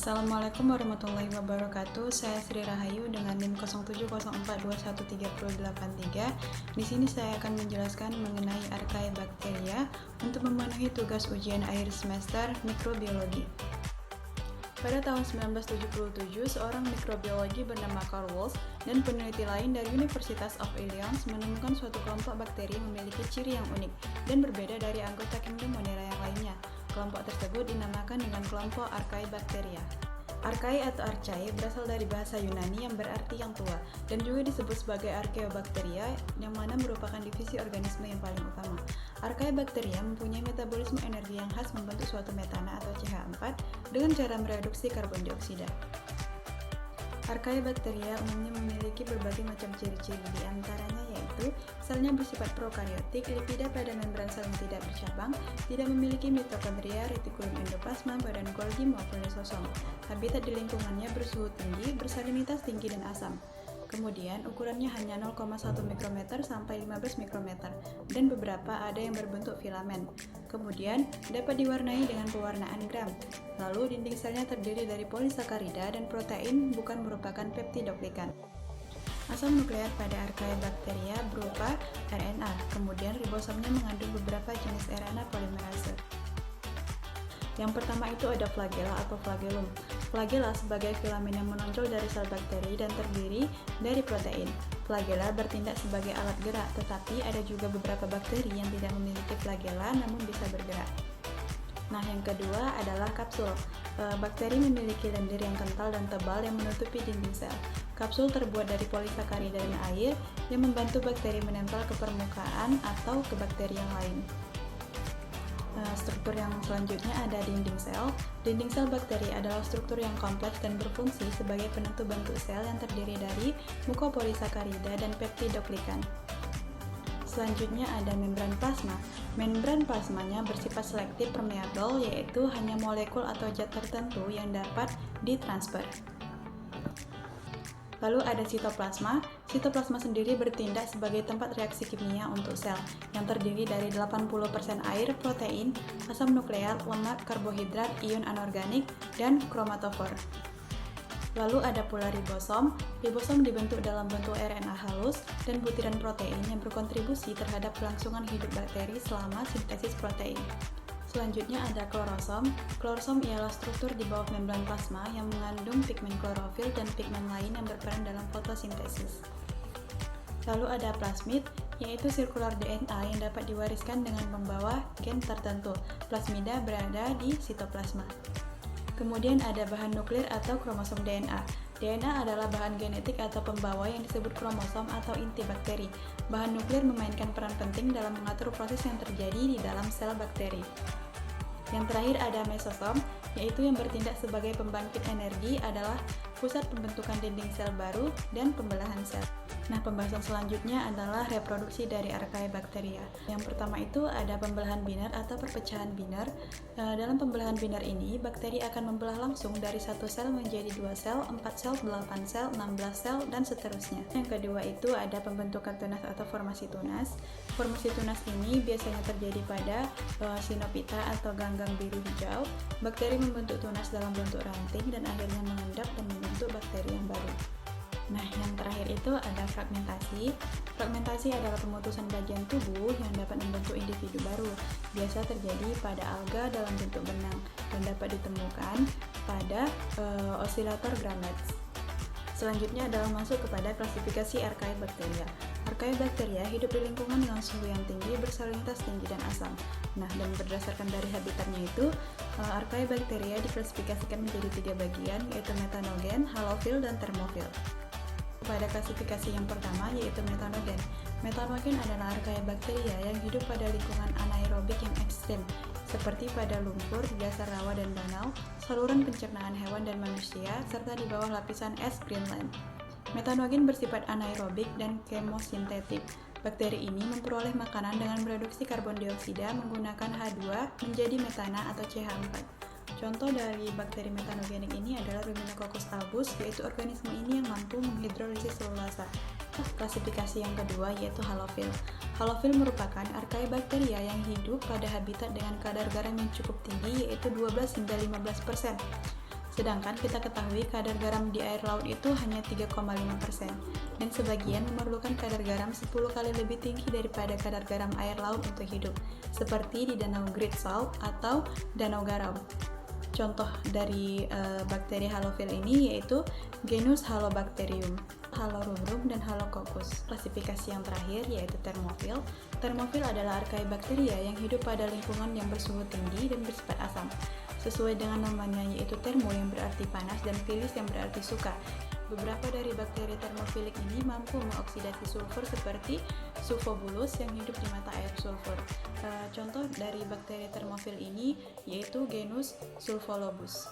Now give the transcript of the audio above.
Assalamualaikum warahmatullahi wabarakatuh. Saya Sri Rahayu dengan NIM 0704213083. Di sini saya akan menjelaskan mengenai Archaebacteria untuk memenuhi tugas ujian akhir semester mikrobiologi. Pada tahun 1977, seorang mikrobiologi bernama Carl Woese dan peneliti lain dari Universitas of Illinois menemukan suatu kelompok bakteri memiliki ciri yang unik dan berbeda dari anggota kingdom Monera yang lainnya. Kelompok tersebut dinamakan dengan kelompok Archaebacteria. Archae atau archae berasal dari bahasa Yunani yang berarti yang tua dan juga disebut sebagai Archaeobacteria yang mana merupakan divisi organisme yang paling utama. Archaebacteria mempunyai metabolisme energi yang khas membentuk suatu metana atau CH4 dengan cara mereduksi karbon dioksida. Archaebacteria umumnya memiliki berbagai macam ciri-ciri, di antaranya yaitu selnya bersifat prokariotik, lipida pada membran sel yang tidak bercabang, tidak memiliki mitokondria, retikulum endoplasma, badan Golgi maupun lisosom. Habitat di lingkungannya bersuhu tinggi, bersalinitas tinggi dan asam. Kemudian ukurannya hanya 0,1 mikrometer sampai 15 mikrometer dan beberapa ada yang berbentuk filamen. Kemudian dapat diwarnai dengan pewarnaan gram. Lalu dinding selnya terdiri dari polisakarida dan protein, bukan merupakan peptidoglikan. Asam nukleat pada Archaebacteria berupa RNA, kemudian ribosomnya mengandung beberapa jenis RNA polimerase. Yang pertama itu ada flagella atau flagellum. Flagella sebagai filamen yang menonjol dari sel bakteri dan terdiri dari protein. Flagella bertindak sebagai alat gerak, tetapi ada juga beberapa bakteri yang tidak memiliki flagella namun bisa bergerak. Nah, yang kedua adalah kapsul. Bakteri memiliki lendir yang kental dan tebal yang menutupi dinding sel. Kapsul terbuat dari polisakarida dan air yang membantu bakteri menempel ke permukaan atau ke bakteri yang lain. Struktur yang selanjutnya ada dinding sel. Dinding sel bakteri adalah struktur yang kompleks dan berfungsi sebagai penentu bentuk sel yang terdiri dari mukopolisakarida dan peptidoglikan. Selanjutnya ada membran plasma. Membran plasmanya bersifat selektif permeabel, yaitu hanya molekul atau zat tertentu yang dapat ditransfer. Lalu ada sitoplasma. Sitoplasma sendiri bertindak sebagai tempat reaksi kimia untuk sel yang terdiri dari 80% air, protein, asam nukleat, lemak, karbohidrat, ion anorganik, dan kromatofor. Lalu ada pula ribosom. Ribosom dibentuk dalam bentuk RNA halus dan butiran protein yang berkontribusi terhadap kelangsungan hidup bakteri selama sintesis protein. Selanjutnya ada klorosom. Klorosom ialah struktur di bawah membran plasma yang mengandung pigmen klorofil dan pigmen lain yang berperan dalam fotosintesis. Lalu ada plasmid, yaitu sirkular DNA yang dapat diwariskan dengan membawa gen tertentu. Plasmida berada di sitoplasma. Kemudian ada bahan nuklir atau kromosom DNA. DNA adalah bahan genetik atau pembawa yang disebut kromosom atau inti bakteri. Bahan nuklir memainkan peran penting dalam mengatur proses yang terjadi di dalam sel bakteri. Yang terakhir ada mesosom, yaitu yang bertindak sebagai pembangkit energi, adalah pusat pembentukan dinding sel baru dan pembelahan sel. Nah, pembahasan selanjutnya adalah reproduksi dari Archaebacteria. Yang pertama itu ada pembelahan biner atau perpecahan biner. Dalam pembelahan biner ini, bakteri akan membelah langsung dari satu sel menjadi 2 sel, 4 sel, 8 sel, 16 sel, dan seterusnya. Yang kedua itu ada pembentukan tunas atau formasi tunas. Formasi tunas ini biasanya terjadi pada Cynopita atau ganggang biru hijau. Bakteri membentuk tunas dalam bentuk ranting dan akhirnya mengendap dan membentuk bakteri yang baru. Nah, yang terakhir itu ada fragmentasi. Fragmentasi adalah pemutusan bagian tubuh yang dapat membentuk individu baru. Biasa terjadi pada alga dalam bentuk benang dan dapat ditemukan pada osilator gametes. Selanjutnya adalah masuk kepada klasifikasi Archaebacteria. Archaebacteria hidup di lingkungan dengan suhu yang tinggi, bersalinitas tinggi dan asam. Nah, dan berdasarkan dari habitatnya itu, Archaebacteria diklasifikasikan menjadi 3 bagian, yaitu metanogen, halofil, dan termofil. Pada klasifikasi yang pertama yaitu metanogen. Metanogen adalah Archaebacteria yang hidup pada lingkungan anaerobik yang ekstrim, seperti pada lumpur, di dasar rawa dan danau, saluran pencernaan hewan dan manusia, serta di bawah lapisan es Greenland. Metanogen bersifat anaerobik dan kemosintetik. Bakteri ini memperoleh makanan dengan mereduksi karbon dioksida menggunakan H2 menjadi metana atau CH4. Contoh dari bakteri metanogenik ini adalah Ruminococcus albus, yaitu organisme ini yang mampu menghidrolisis selulasa. Klasifikasi yang kedua yaitu halofil. Halofil merupakan Archaebacteria yang hidup pada habitat dengan kadar garam yang cukup tinggi, yaitu 12 hingga 15%. Sedangkan kita ketahui kadar garam di air laut itu hanya 3,5%, dan sebagian memerlukan kadar garam 10 kali lebih tinggi daripada kadar garam air laut untuk hidup, seperti di danau Great Salt atau danau garam. Contoh dari bakteri halofil ini yaitu genus Halobacterium, Halorubrum, dan Halococcus. Klasifikasi yang terakhir yaitu termofil. Termofil adalah Archaebacteria yang hidup pada lingkungan yang bersuhu tinggi dan bersifat asam. Sesuai dengan namanya yaitu termo yang berarti panas dan filis yang berarti suka. Beberapa dari bakteri termofilik ini mampu mengoksidasi sulfur seperti Sulfobulus yang hidup di mata air sulfur. Contoh dari bakteri termofil ini yaitu genus Sulfolobus.